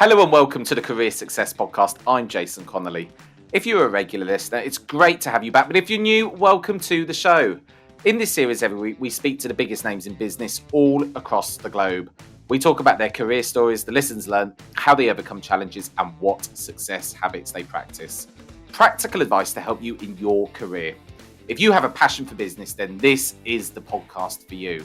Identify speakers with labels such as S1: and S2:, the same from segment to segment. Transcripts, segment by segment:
S1: Hello and welcome to the Career Success Podcast. I'm Jason Connolly. If you're a regular listener, it's great to have you back. But if you're new, welcome to the show. In this series every week, we speak to the biggest names in business all across the globe. We talk about their career stories, the lessons learned, how they overcome challenges, and what success habits they practice. Practical advice to help you in your career. If you have a passion for business, then this is the podcast for you.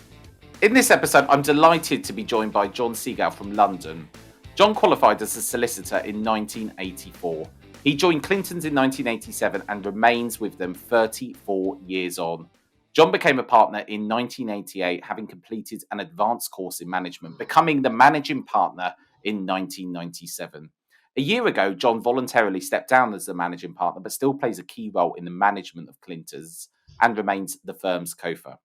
S1: In this episode, I'm delighted to be joined by John Seigal from London. John qualified as a solicitor in 1984. He joined Clintons in 1987 and remains with them 34 years on. John became a partner in 1988, having completed an advanced course in management, becoming the managing partner in 1997. A year ago, John voluntarily stepped down as the managing partner, but still plays a key role in the management of Clintons and remains the firm's COFA.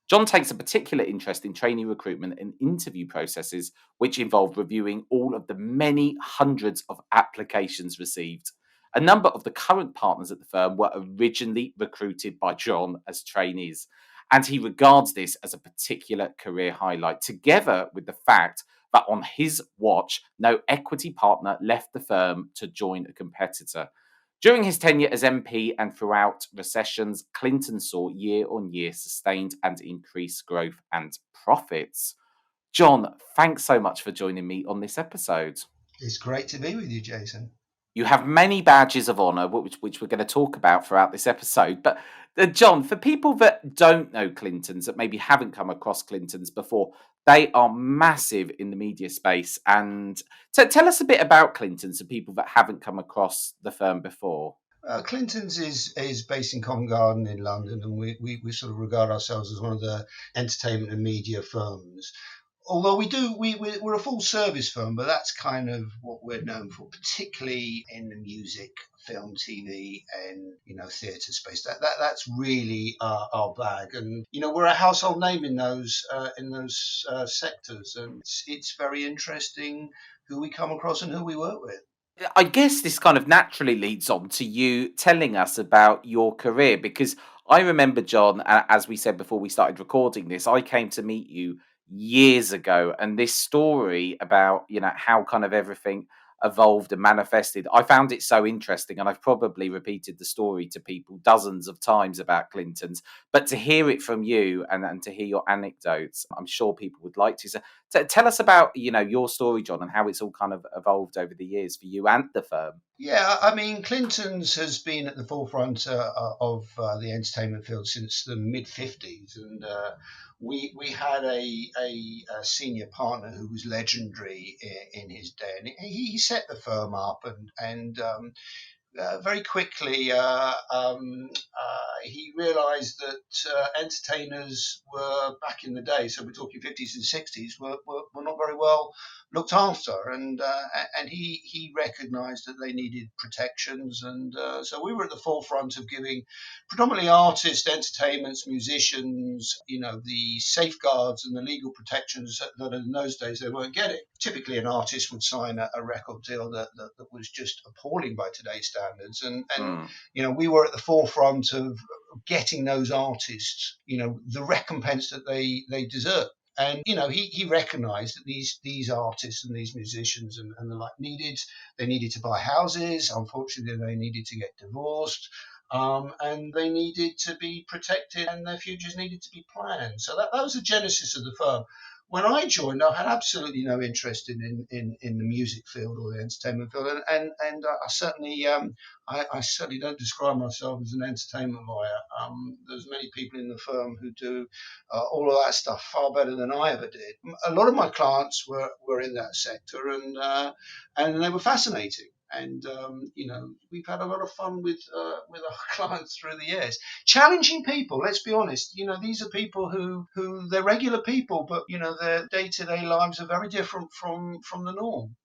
S1: John takes a particular interest in trainee recruitment and interview processes, which involve reviewing all of the many hundreds of applications received. A number of the current partners at the firm were originally recruited by John as trainees, and he regards this as a particular career highlight, together with the fact that on his watch, no equity partner left the firm to join a competitor. During his tenure as MP and throughout recessions, Clinton saw year-on-year sustained and increased growth and profits. John, thanks so much for joining me on this episode.
S2: It's great to be with you, Jason.
S1: You have many badges of honour, which we're going to talk about throughout this episode. But John, for people that don't know Clintons, that maybe haven't come across Clintons before, they are massive in the media space. And so tell us a bit about Clintons for people that haven't come across the firm before.
S2: Clintons is based in Covent Garden in London, and we sort of regard ourselves as one of the entertainment and media firms. Although we're a full service firm, but that's kind of what we're known for, particularly in the music, film, TV, and theatre space. That's really our bag, and we're a household name in those sectors, and it's very interesting who we come across and who we work with.
S1: I guess this kind of naturally leads on to you telling us about your career, because I remember, John, as we said before we started recording this, I came to meet you years ago, and this story about how kind of everything evolved and manifested, I found it so interesting, and I've probably repeated the story to people dozens of times about Clintons, but to hear it from you and to hear your anecdotes, I'm sure people would like to. So tell us about your story, John, and how it's all kind of evolved over the years for you and the firm.
S2: Yeah, I mean, Clintons has been at the forefront of the entertainment field since the mid '50s, and we had a senior partner who was legendary in his day, and he set the firm up, and very quickly he realised that entertainers were, back in the day, so we're talking '50s and '60s, were not very well looked after, and he recognised that they needed protections, and so we were at the forefront of giving predominantly artists, entertainments, musicians, the safeguards and the legal protections that in those days they weren't getting. Typically, an artist would sign a record deal that was just appalling by today's standards, and we were at the forefront of getting those artists, the recompense that they deserve. And he recognised that these artists and these musicians and the like needed to buy houses. Unfortunately, they needed to get divorced, and they needed to be protected, and their futures needed to be planned. So that was the genesis of the firm. When I joined, I had absolutely no interest in the music field or the entertainment field, and I certainly I certainly don't describe myself as an entertainment lawyer. There's many people in the firm who do all of that stuff far better than I ever did. A lot of my clients were in that sector, and they were fascinating. And we've had a lot of fun with our clients through the years. Challenging people, let's be honest. These are people who they're regular people, but their day-to-day lives are very different from the norm.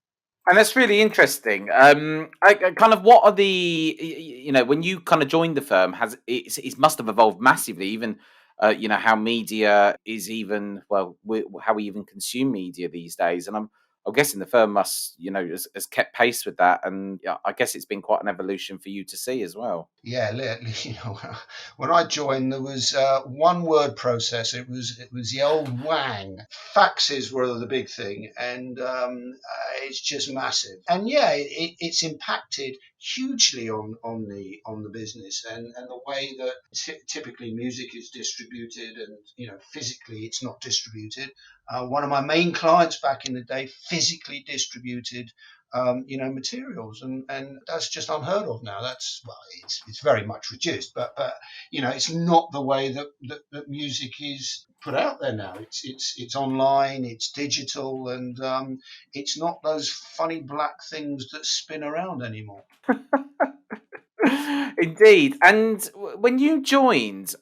S1: And that's really interesting. Kind of what are the, when you kind of joined the firm, it must have evolved massively, even, how media is even, how we even consume media these days. And I'm guessing the firm must, has kept pace with that, and I guess it's been quite an evolution for you to see as well.
S2: Yeah, when I joined, there was one word processor. It was the old Wang. Faxes were the big thing, and it's just massive. And yeah, it's impacted hugely on the business and the way that typically music is distributed, and physically it's not distributed. One of my main clients back in the day physically distributed materials, and that's just unheard of now. It's very much reduced, but it's not the way that music is put out there now. It's online, it's digital, and it's not those funny black things that spin around anymore.
S1: Indeed. And when you joined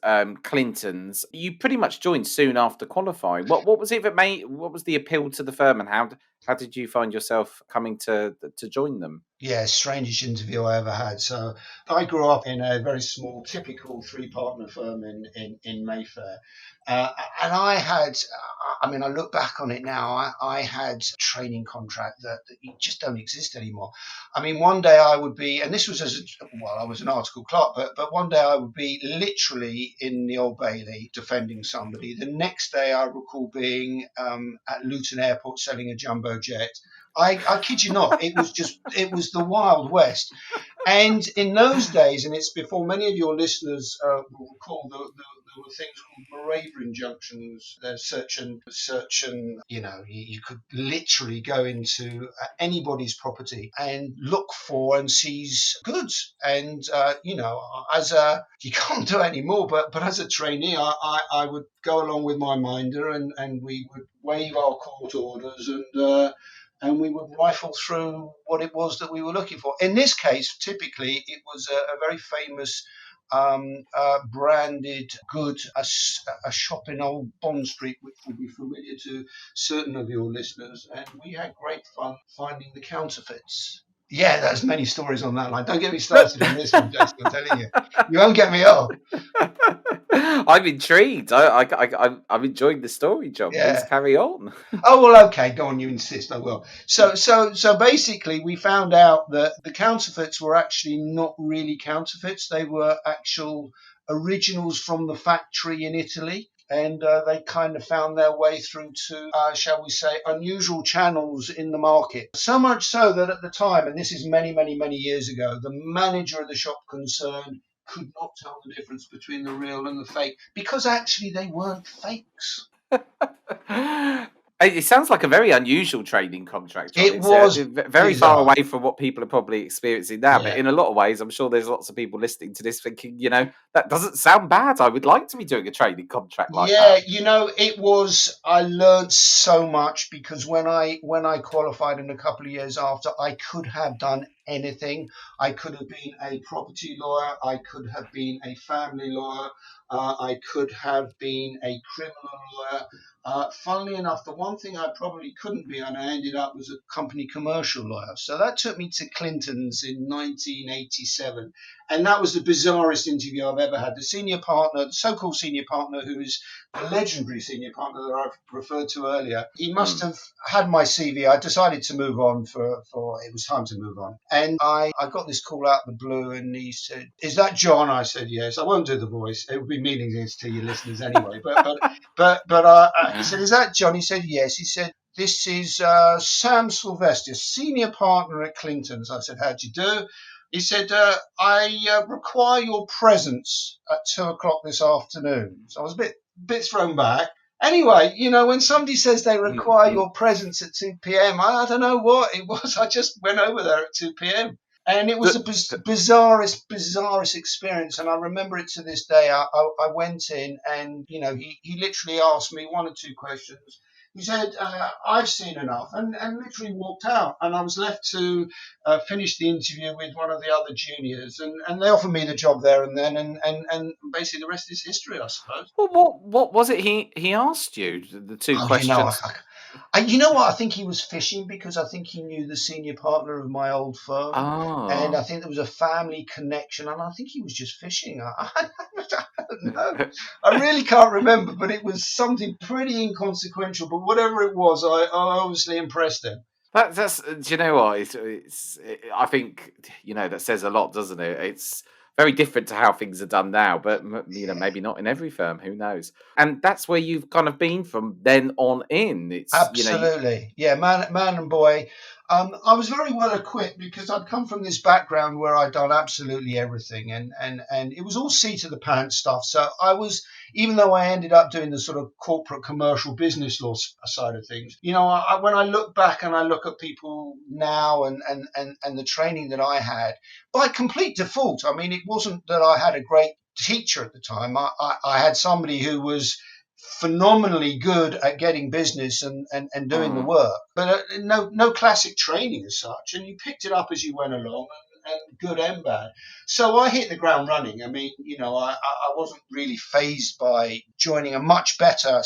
S1: Clintons, you pretty much joined soon after qualifying. What was it that made? What was the appeal to the firm, and how did you find yourself coming to join them?
S2: Yeah, strangest interview I ever had. So I grew up in a very small, typical three-partner firm in Mayfair. And I look back on it now, I had a training contract that just don't exist anymore. I mean, one day I would be, and this was I was an article clerk, but one day I would be literally in the Old Bailey defending somebody. The next day I recall being at Luton Airport selling a jumbo jet. I kid you not, it was the Wild West. And in those days, and it's before many of your listeners will recall, there were things called Moravian junctions. There's search and you could literally go into anybody's property and look for and seize goods. And you can't do it anymore, but as a trainee, I would go along with my minder, and we would waive our court orders, and we would rifle through what it was that we were looking for. In this case, typically, it was a very famous branded good, a shop in Old Bond Street, which will be familiar to certain of your listeners. And we had great fun finding the counterfeits. Yeah, there's many stories on that line. Don't get me started on this one, Jason. I'm telling you, you won't get me off.
S1: I'm intrigued. I'm enjoying the story, John. Please
S2: Yeah.
S1: carry on.
S2: Oh, well, okay, go on, you insist, I will. So basically, we found out that the counterfeits were actually not really counterfeits. They were actual originals from the factory in Italy. And they kind of found their way through to, shall we say, unusual channels in the market. So much so that at the time, and this is many, many, many years ago, the manager of the shop concerned could not tell the difference between the real and the fake, because actually they weren't fakes.
S1: It sounds like a very unusual trading contract, John.
S2: It
S1: It's
S2: was
S1: very far
S2: bizarre.
S1: away from what people are probably experiencing now. But
S2: Yeah.
S1: in a lot of ways, I'm sure there's lots of people listening to this thinking, that doesn't sound bad. I would like to be doing a trading contract like
S2: Yeah,
S1: that.
S2: it was. I learned so much, because when I qualified in a couple of years after, I could have done anything. I could have been a property lawyer. I could have been a family lawyer. I could have been a criminal lawyer. Funnily enough, the one thing I probably couldn't be, and I ended up, was a company commercial lawyer. So that took me to Clintons in 1987. And that was the bizarrest interview I've ever had. The senior partner, the so-called senior partner, who is the legendary senior partner that I've referred to earlier, he must have had my CV. I decided to move on for it was time to move on. And I got this call out of the blue, and he said, "Is that John?" I said, "Yes." I won't do the voice. It would be meaningless to your listeners anyway. But he said, "Is that John?" He said, "Yes." He said, "This is Sam Sylvester, senior partner at Clintons." I said, "How'd you do?" He said, "I require your presence at 2 o'clock this afternoon." So I was a bit thrown back. Anyway, when somebody says they require your presence at 2 p.m., I don't know what it was. I just went over there at 2 p.m. And it was a bizarrest experience. And I remember it to this day. I went in, and, he literally asked me one or two questions. He said, "I've seen enough," and literally walked out. And I was left to finish the interview with one of the other juniors. And they offered me the job there and then. And basically the rest is history, I suppose.
S1: Well, what was it he asked you? The two
S2: Oh,
S1: questions.
S2: you know what? I think he was fishing, because I think he knew the senior partner of my old firm, and I
S1: Oh.
S2: think there was a family connection, and I think he was just fishing. I don't know. I really can't remember, but it was something pretty inconsequential. But whatever it was, I obviously impressed him.
S1: That's do you know what? I think, that says a lot, doesn't it? It's very different to how things are done now, but maybe not in every firm. Who knows? And that's where you've kind of been from then on in. It's
S2: Absolutely. Yeah, man and boy. I was very well equipped because I'd come from this background where I'd done absolutely everything, and it was all seat of the pants stuff. So I was, even though I ended up doing the sort of corporate commercial business law side of things, when I look back and I look at people now and the training that I had, by complete default. I mean, it wasn't that I had a great teacher at the time. I had somebody who was phenomenally good at getting business and doing the
S1: mm,
S2: work, but no classic training as such. And you picked it up as you went along, and good and bad. So I hit the ground running. I mean, I wasn't really phased by joining a much better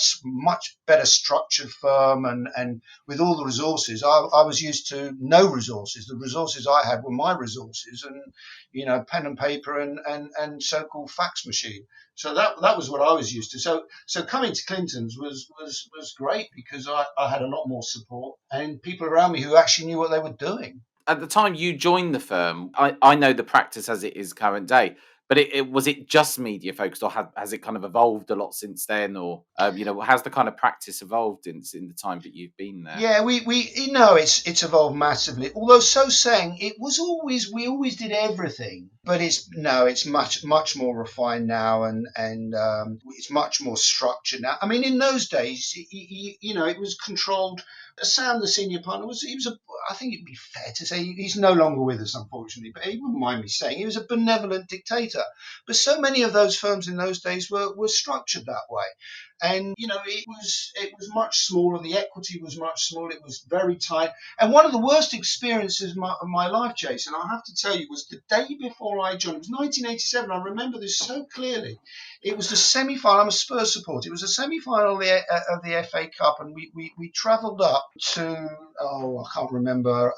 S2: structured firm and with all the resources. I was used to no resources. The resources I had were my resources, and pen and paper and so-called fax machine. So that was what I was used to. So coming to Clintons was great because I had a lot more support and people around me who actually knew what they were doing.
S1: at the time you joined the firm, I know the practice as it is current day, but was it just media focused, or has it kind of evolved a lot since then, or how's the kind of practice evolved in the time that you've been there?
S2: Yeah, we it's evolved massively. Although so saying, it was always we always did everything, but it's much more refined now, and it's much more structured now. I mean, in those days, it was controlled. Sam, the senior partner, I think it'd be fair to say he's no longer with us, unfortunately, but he wouldn't mind me saying he was a benevolent dictator. But so many of those firms in those days were structured that way. And it was much smaller. The equity was much smaller. It was very tight. And one of the worst experiences of my life, Jason, I have to tell you, was the day before I joined. It was 1987. I remember this so clearly. It was the semi-final. I'm a Spurs supporter. It was the semi-final of the FA Cup, and we travelled up to, I can't remember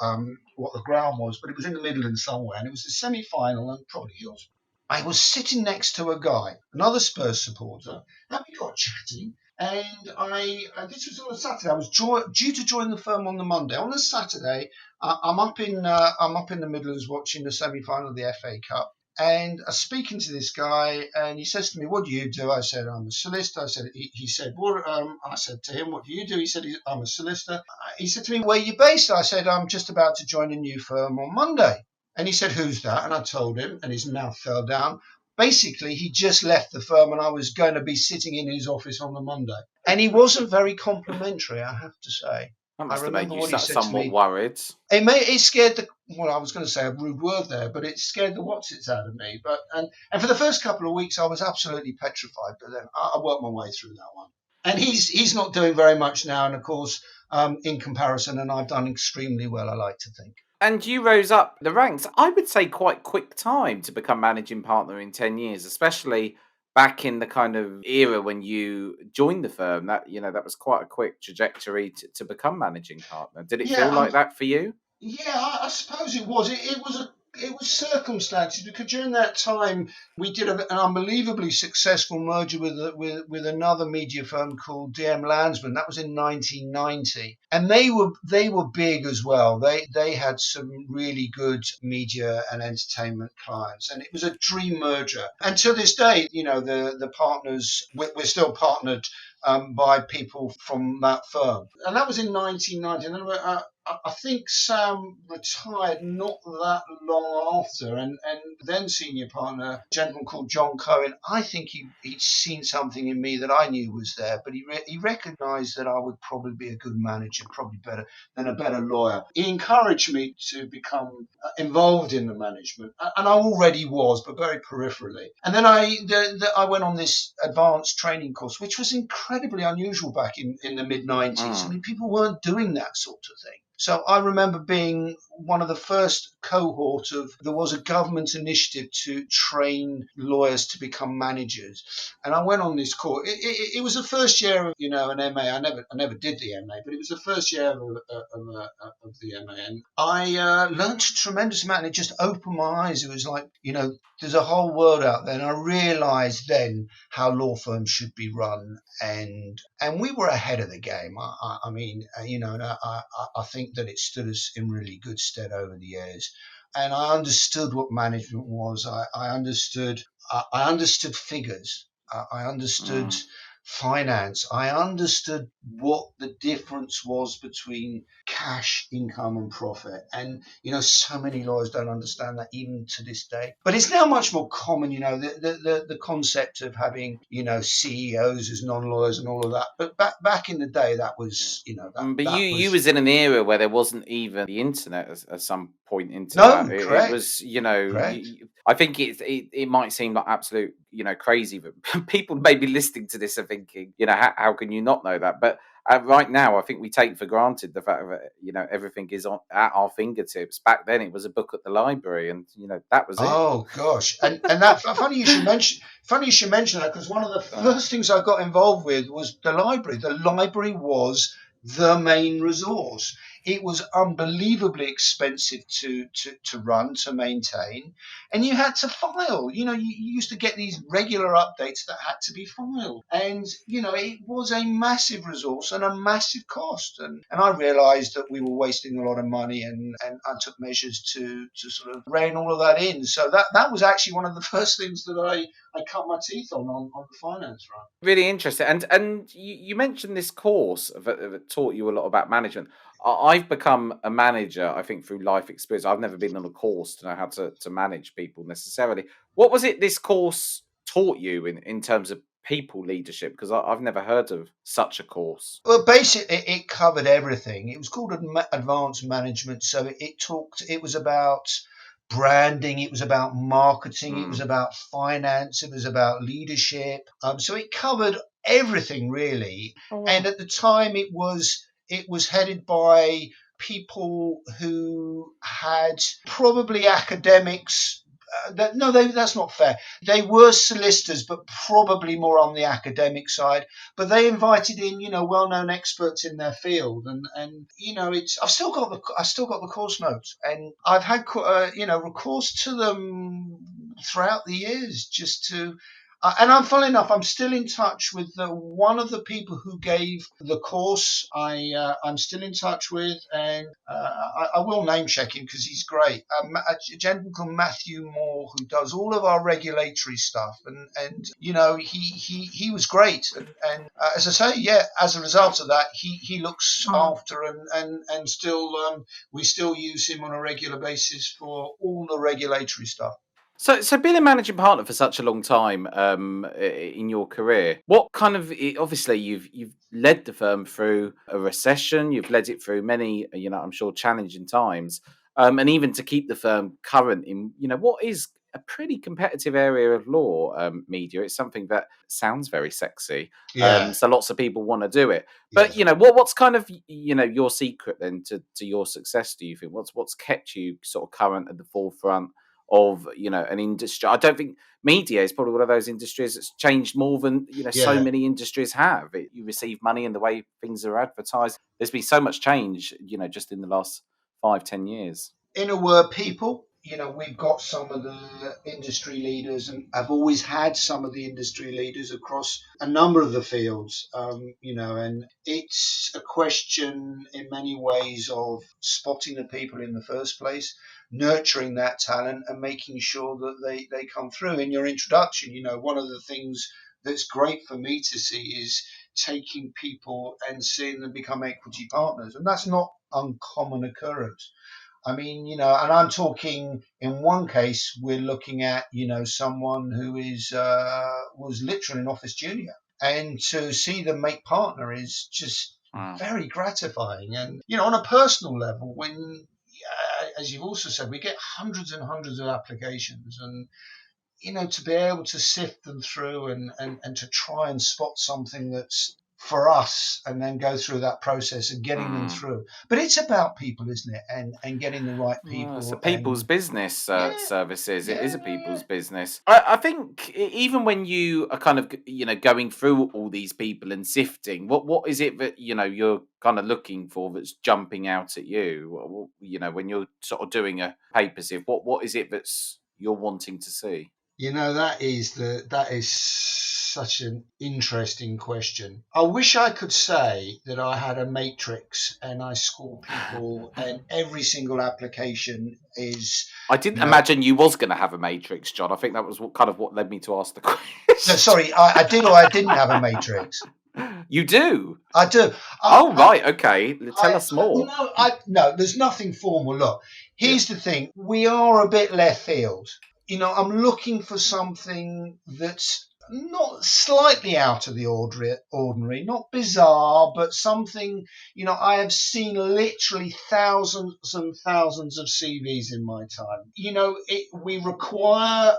S2: what the ground was, but it was in the Midlands somewhere, and it was the semi-final, and probably yours. I was sitting next to a guy, another Spurs supporter, and we got chatting. And this was on a Saturday. I was due to join the firm on the Monday. On the Saturday, I'm up in the Midlands watching the semi-final of the FA Cup, and I'm speaking to this guy, and he says to me, "What do you do?" I said, "I'm a solicitor." I said, he said, "What?" I said to him, "What do you do?" He said, "I'm a solicitor." He said to me, "Where are you based?" I said, "I'm just about to join a new firm on Monday." And he said, "Who's that?" And I told him, and his mouth fell down. Basically, he just left the firm, and I was going to be sitting in his office on the Monday. And he wasn't very complimentary, I have to say.
S1: That
S2: I
S1: must have made
S2: remember
S1: you
S2: what he said to
S1: somewhat
S2: me.
S1: worried.
S2: It scared I was going to say a rude word there, but it scared the whatsits out of me. And for the first couple of weeks, I was absolutely petrified. But then I worked my way through that one. And he's not doing very much now. And of course, in comparison, and I've done extremely well, I like to think.
S1: And you rose up the ranks, I would say, quite quick time to become managing partner in 10 years, especially back in the kind of era when you joined the firm. That was quite a quick trajectory to become managing partner. Did it feel
S2: Yeah,
S1: like that for you?
S2: Yeah, I suppose it was. It was circumstances because during that time we did an unbelievably successful merger with another media firm called DM Landsman. That was in 1990, and they were big as well. They had some really good media and entertainment clients, and it was a dream merger. And to this day, the partners we're still partnered by people from that firm, and that was in 1990. And then I think Sam retired not that long after, and then senior partner, a gentleman called John Cohen. I think he'd seen something in me that I knew was there, but he recognised that I would probably be a good manager, probably better than a better lawyer. He encouraged me to become involved in the management, and I already was, but very peripherally. And then I went on this advanced training course, which was incredibly unusual back in the mid 90s. I
S1: Mm.
S2: mean, people weren't doing that sort of thing. So I remember being one of the first cohort of, there was a government initiative to train lawyers to become managers. And I went on this course. It was the first year of, an MA. I never did the MA, but it was the first year of the MA. And I learned a tremendous amount, and it just opened my eyes. It was like, there's a whole world out there. And I realized then how law firms should be run. And we were ahead of the game. I mean, and I think think that it stood us in really good stead over the years. And I understood what management was. I understood figures. I understood
S1: Mm.
S2: finance. I understood what the difference was between cash income and profit. And, so many lawyers don't understand that even to this day. But it's now much more common, the concept of having, CEOs as non-lawyers and all of that. But back in the day, that was,
S1: But
S2: that
S1: you
S2: was.
S1: was in an era where there wasn't even the internet at some point into that.
S2: No,
S1: It
S2: correct,
S1: was,
S2: correct.
S1: I think it might seem like absolute, crazy, but people maybe listening to this are thinking, how can you not know that? But right now, I think we take for granted the fact that everything is at our fingertips. Back then, it was a book at the library, and that was it.
S2: Oh gosh, and that funny you should mention that, because one of the first things I got involved with was the library. The library was the main resource. It was unbelievably expensive to run, to maintain, and you had to file. You used to get these regular updates that had to be filed, and it was a massive resource and a massive cost. And I realised that we were wasting a lot of money, and I took measures to sort of rein all of that in. So that was actually one of the first things that I cut my teeth on the finance front.
S1: Really interesting. And you mentioned this course that taught you a lot about management. I've become a manager, I think, through life experience. I've never been on a course to know how to manage people necessarily. What was it this course taught you in terms of people leadership? Because I've never heard of such a course.
S2: Well, basically, it covered everything. It was called advanced management. So it was about branding, it was about marketing, it was
S1: Mm.
S2: about finance, it was about leadership. So it covered everything really.
S1: Oh,
S2: And
S1: wow.
S2: at the time, it was headed by people who had probably academics. No, that's not fair. They were solicitors, but probably more on the academic side. But they invited in, well-known experts in their field, and it's. I've still got the course notes, and I've had recourse to them throughout the years, just to. And funnily enough, I'm still in touch with one of the people who gave the course. I'm still in touch with, and I will name check him because he's great. A gentleman called Matthew Moore, who does all of our regulatory stuff, and he was great. And as I say, yeah, as a result of that, he looks after, and still we still use him on a regular basis for all the regulatory stuff.
S1: So being a managing partner for such a long time in your career, what kind of obviously you've led the firm through a recession, you've led it through many I'm sure challenging times, and even to keep the firm current in what is a pretty competitive area of law, media. It's something that sounds very sexy,
S2: Yeah,
S1: so lots of people want to do it.
S2: yeah.
S1: But what's kind of your secret then to your success? Do you think what's kept you sort of current at the forefront of an industry? I don't think media is probably one of those industries that's changed more than so
S2: Yeah.
S1: many industries have. You receive money and the way things are advertised. There's been so much change, just in the last 5-10 years.
S2: In a word, people, we've got some of the industry leaders, and I've always had some of the industry leaders across a number of the fields, and it's a question in many ways of spotting the people in the first place, nurturing that talent, and making sure that they come through. In your introduction, one of the things that's great for me to see is taking people and seeing them become equity partners, and that's not uncommon occurrence. I mean, and I'm talking in one case, we're looking at, someone who was literally an office junior. And to see them make partner is just
S1: Mm.
S2: very gratifying. And, on a personal level, when, as you've also said, we get hundreds and hundreds of applications, and, to be able to sift them through, and to try and spot something that's for us, and then go through that process and getting them
S1: Mm.
S2: through. But it's about people, isn't it? And getting the right
S1: Well, it's a
S2: people.
S1: people's
S2: And
S1: business,
S2: yeah,
S1: services. It is
S2: yeah,
S1: a
S2: yeah,
S1: people's business. I think even when you are kind of, going through all these people and sifting, what is it that, you're kind of looking for that's jumping out at you? When you're sort of doing a paper sieve, what is it that's you're wanting to see?
S2: That is such an interesting question. I wish I could say that I had a matrix and I score people, and every single application is,
S1: I didn't
S2: you know.
S1: imagine you was going to have a matrix, John. I think that was what led me to ask the
S2: No,
S1: question.
S2: sorry, I did or I didn't have a matrix.
S1: You do?
S2: I do.
S1: Oh, right. Okay. Tell us
S2: Well,
S1: more.
S2: no, there's nothing formal. Look,
S1: Yeah.
S2: here's the thing: we are a bit left field. I'm looking for something that's not slightly out of the ordinary, not bizarre, but something. I have seen literally thousands and thousands of CVs in my time. We require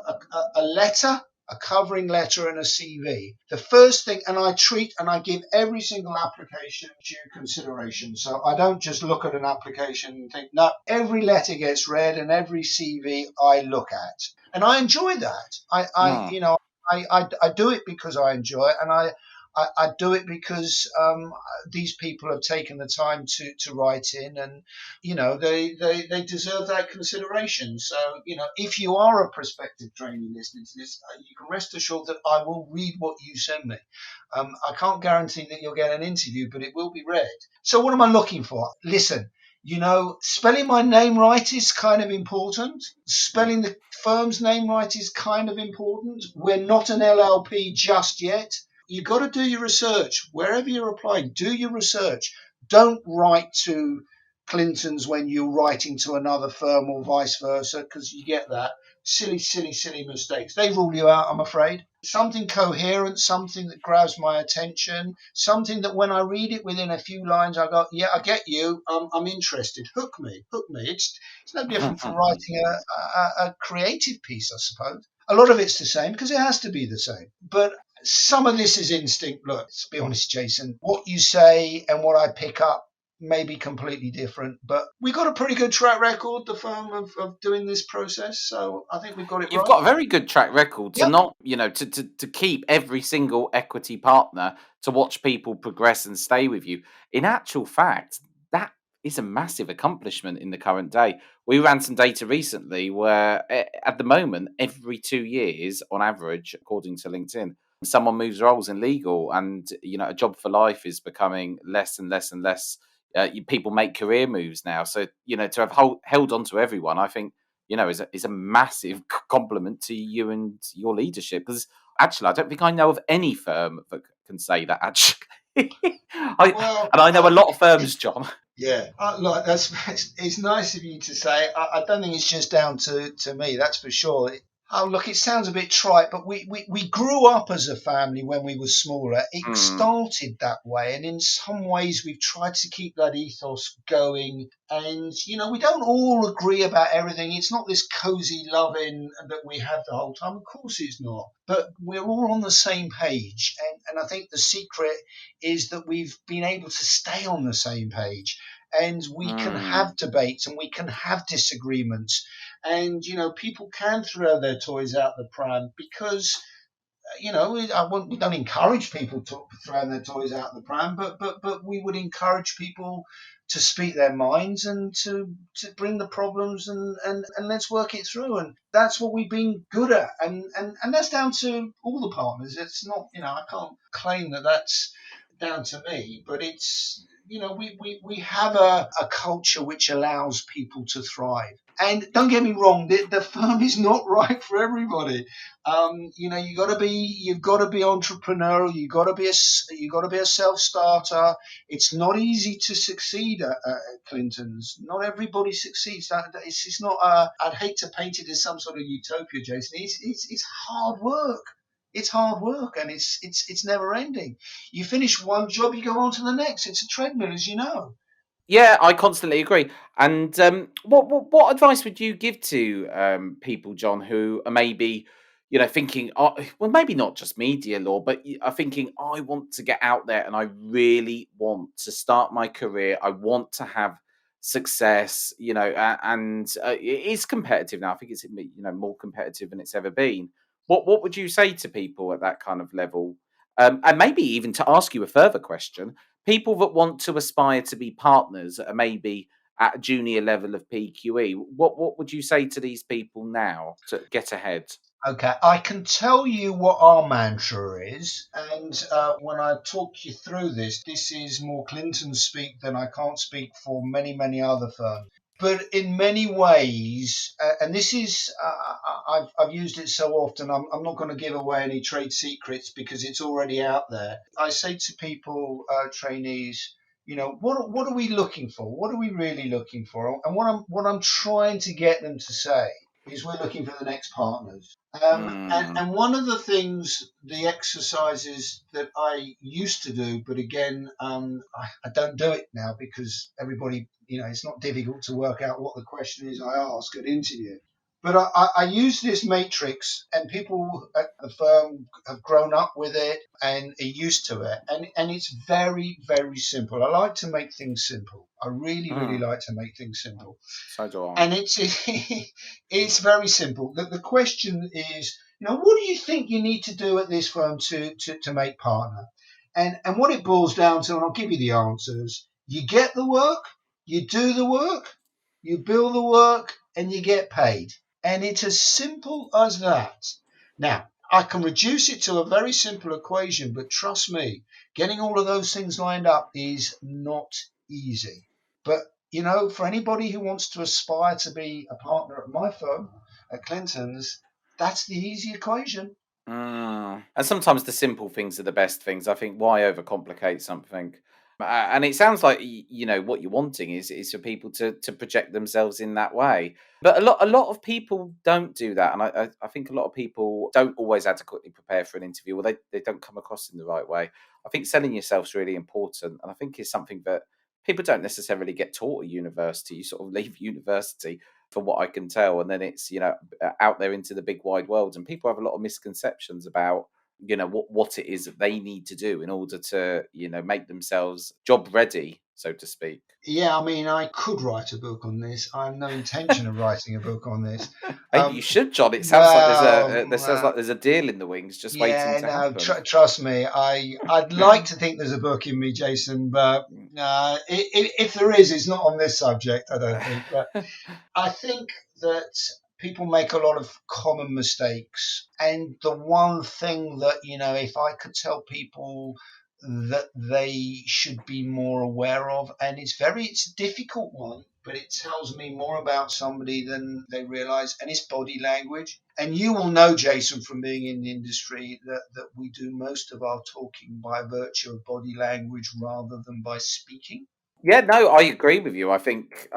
S2: a letter, a covering letter, and a CV. The first thing, and I treat and I give every single application due consideration. So I don't just look at an application and think, no, every letter gets read and every CV I look at. And I enjoy that.
S1: Hmm.
S2: I do it because I enjoy it, and I do it because these people have taken the time to write in, and they deserve that consideration. So if you are a prospective trainee listening to this, you can rest assured that I will read what you send me. I can't guarantee that you'll get an interview, but it will be read. So what am I looking for? Listen, spelling my name right is kind of important. Spelling the firm's name right is kind of important. We're not an LLP just yet. You've got to do your research. Wherever you're applying, do your research. Don't write to Clintons when you're writing to another firm or vice versa, because you get that. Silly, silly, silly mistakes. They rule you out, I'm afraid. Something coherent, something that grabs my attention, something that when I read it within a few lines, I go, yeah, I get you. I'm interested. Hook me, hook me. It's no different from writing a creative piece, I suppose. A lot of it's the same because it has to be the same. But some of this is instinct. Look, let's be honest, Jason. What you say and what I pick up may be completely different, but we've got a pretty good track record, the firm, of doing this process. So I think we've got it
S1: You've
S2: right.
S1: got a very good track record to
S2: Yep.
S1: not, to keep every single equity partner to watch people progress and stay with you. In actual fact, that is a massive accomplishment in the current day. We ran some data recently where at the moment, every 2 years on average, according to LinkedIn, someone moves roles in legal, and a job for life is becoming less and less and less. People make career moves now. So, to have held on to everyone, I think is a massive compliment to you and your leadership. Because actually, I don't think I know of any firm that can say that. Actually,
S2: Well,
S1: I know a lot of firms, John.
S2: yeah, look, it's nice of you to say. I don't think it's just down to me, that's for sure. Oh, look, it sounds a bit trite, but we grew up as a family when we were smaller. It
S1: Mm,
S2: started that way, and in some ways, we've tried to keep that ethos going. And we don't all agree about everything. It's not this cozy loving that we have the whole time. Of course, it's not. But we're all on the same page, and I think the secret is that we've been able to stay on the same page, and we can
S1: mm.
S2: have debates and we can have disagreements, and people can throw their toys out the pram, because we don't encourage people to throw their toys out the pram, but we would encourage people to speak their minds and to bring the problems, and let's work it through. And that's what we've been good at, and that's down to all the partners. It's not, I can't claim that that's down to me, but it's, we have a culture which allows people to thrive. And don't get me wrong, the firm is not right for everybody. You've got to be entrepreneurial. You got to be a self starter. It's not easy to succeed at Clintons. Not everybody succeeds. It's not. I'd hate to paint it as some sort of utopia, Jason. It's hard work. It's hard work, and it's never ending. You finish one job, you go on to the next. It's a treadmill, as you know.
S1: Yeah, I constantly agree. And what advice would you give to people, John, who are maybe thinking, oh, well, maybe not just media law, but are thinking, I want to get out there and I really want to start my career. I want to have success, and it is competitive now. I think it's more competitive than it's ever been. What would you say to people at that kind of level? And maybe even to ask you a further question, people that want to aspire to be partners are maybe at a junior level of PQE. What would you say to these people now to get ahead?
S2: Okay, I can tell you what our mantra is, and when I talk you through this, this is more Clinton speak than I can't speak for many, many other firms. But in many ways, and this is, I've used it so often, I'm not going to give away any trade secrets because it's already out there. I say to people, trainees, what are we looking for? What are we really looking for? And what I'm trying to get them to say is we're looking for the next partners.
S1: Mm,
S2: And one of the things, the exercises that I used to do, but again, I don't do it now because everybody, it's not difficult to work out what the question is I ask at interview. But I use this matrix, and people at the firm have grown up with it and are used to it. And it's very, very simple. I like to make things simple. I really, really
S1: mm,
S2: like to make things simple.
S1: so do I.
S2: And it's it's very simple. The question is, what do you think you need to do at this firm to make partner? And what it boils down to, and I'll give you the answers: you get the work, you do the work, you bill the work, and you get paid. And it's as simple as that. Now, I can reduce it to a very simple equation, but trust me, getting all of those things lined up is not easy. But for anybody who wants to aspire to be a partner at my firm, at Clintons, that's the easy equation.
S1: And sometimes the simple things are the best things. I think why overcomplicate something? And it sounds like what you're wanting is for people to project themselves in that way. But a lot of people don't do that, and I think a lot of people don't always adequately prepare for an interview, or they don't come across in the right way. I think selling yourself is really important, and I think it's something that people don't necessarily get taught at university. You sort of leave university, from what I can tell, and then it's out there into the big wide world, and people have a lot of misconceptions about what it is that they need to do in order to make themselves job ready, so to speak.
S2: Yeah, I mean, I could write a book on this. I have no intention of writing a book on this.
S1: Maybe you should, John. It sounds like
S2: Well,
S1: there sounds like there's a deal in the wings just waiting
S2: yeah,
S1: to
S2: no,
S1: happen.
S2: trust me. I'd like to think there's a book in me, Jason, but if there is, it's not on this subject. I don't think. But I think that people make a lot of common mistakes. And the one thing that, if I could tell people that they should be more aware of, and it's a difficult one, but it tells me more about somebody than they realize, and it's body language. And you will know, Jason, from being in the industry, that we do most of our talking by virtue of body language rather than by speaking.
S1: Yeah, no, I agree with you. I think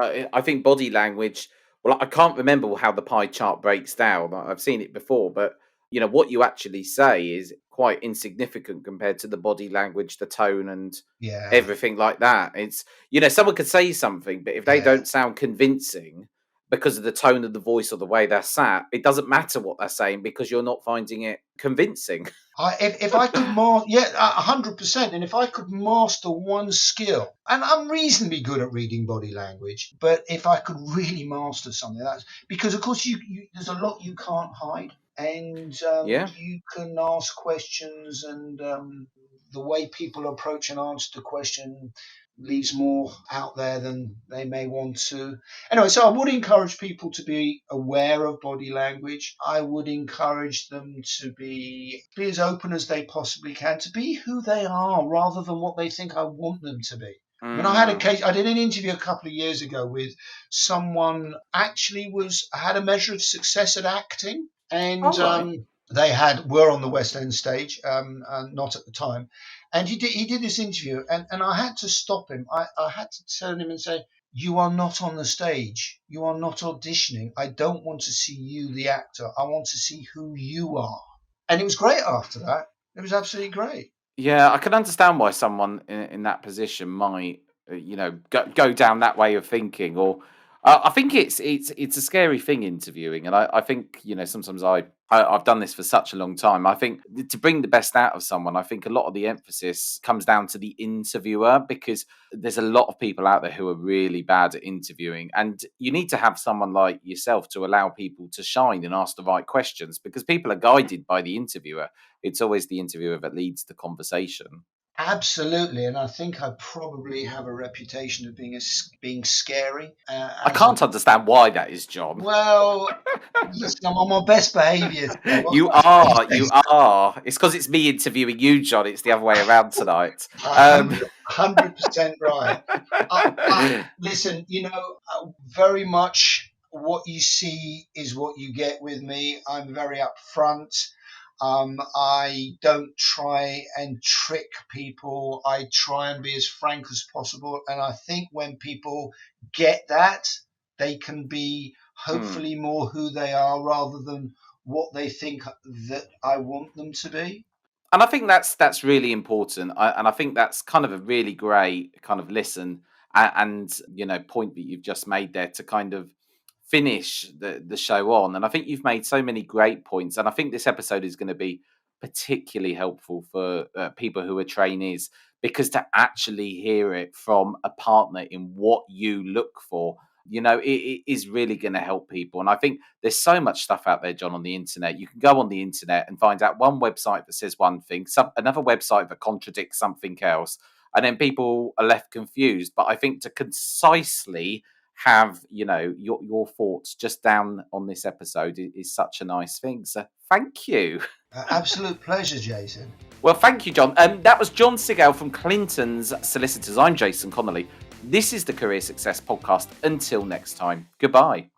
S1: body language. Well, I can't remember how the pie chart breaks down. I've seen it before, but what you actually say is quite insignificant compared to the body language, the tone, and
S2: Yeah,
S1: everything like that. It's someone could say something, but if they
S2: yeah.
S1: don't sound convincing because of the tone of the voice or the way they're sat, it doesn't matter what they're saying because you're not finding it convincing.
S2: If I could master, yeah, 100%. And if I could master one skill, and I'm reasonably good at reading body language, but if I could really master something, that's because, of course, there's a lot you can't hide, and
S1: Yeah.
S2: you can ask questions, and the way people approach and answer the question leaves more out there than they may want to. Anyway, so I would encourage people to be aware of body language. I would encourage them to be as open as they possibly can, to be who they are rather than what they think I want them to be. I mean,
S1: Mm.
S2: I did an interview a couple of years ago with someone actually had a measure of success at acting, and
S1: All right.
S2: were on the West End stage, not at the time, and he did this interview, and I had to stop him. I had to turn him and say, "You are not on the stage. You are not auditioning. I don't want to see you, the actor. I want to see who you are." And it was great after that. It was absolutely great.
S1: Yeah, I can understand why someone in that position might, go down that way of thinking. Or I think it's a scary thing interviewing, and I think sometimes I've done this for such a long time. I think to bring the best out of someone, I think a lot of the emphasis comes down to the interviewer because there's a lot of people out there who are really bad at interviewing, and you need to have someone like yourself to allow people to shine and ask the right questions because people are guided by the interviewer. It's always the interviewer that leads the conversation.
S2: Absolutely, and I think I probably have a reputation of being scary.
S1: I can't understand why that is, John.
S2: Well, listen, I'm on my best behaviour today. What
S1: You
S2: can I say,
S1: are, you
S2: Jason?
S1: are. It's because it's me interviewing you, John. It's the other way around tonight.
S2: A hundred percent right.
S1: Mm,
S2: Listen, very much what you see is what you get with me. I'm very upfront. I don't try and trick people. I try and be as frank as possible. And I think when people get that, they can be hopefully more who they are rather than what they think that I want them to be.
S1: and I think that's really important, and I think that's kind of a really great kind of listen and point that you've just made there to kind of finish the show on. And I think you've made so many great points, and I think this episode is going to be particularly helpful for people who are trainees, because to actually hear it from a partner in what you look for, it is really going to help people. And I think there's so much stuff out there, John, on the internet. You can go on the internet and find out one website that says one thing, another website that contradicts something else, and then people are left confused. But I think to concisely have your thoughts just down on this episode is such a nice thing. So thank you.
S2: Absolute pleasure, Jason.
S1: Well, thank you, John. That was John Seigal from Clintons Solicitors. I'm Jason Connolly. This is the Career Success Podcast. Until next time, goodbye.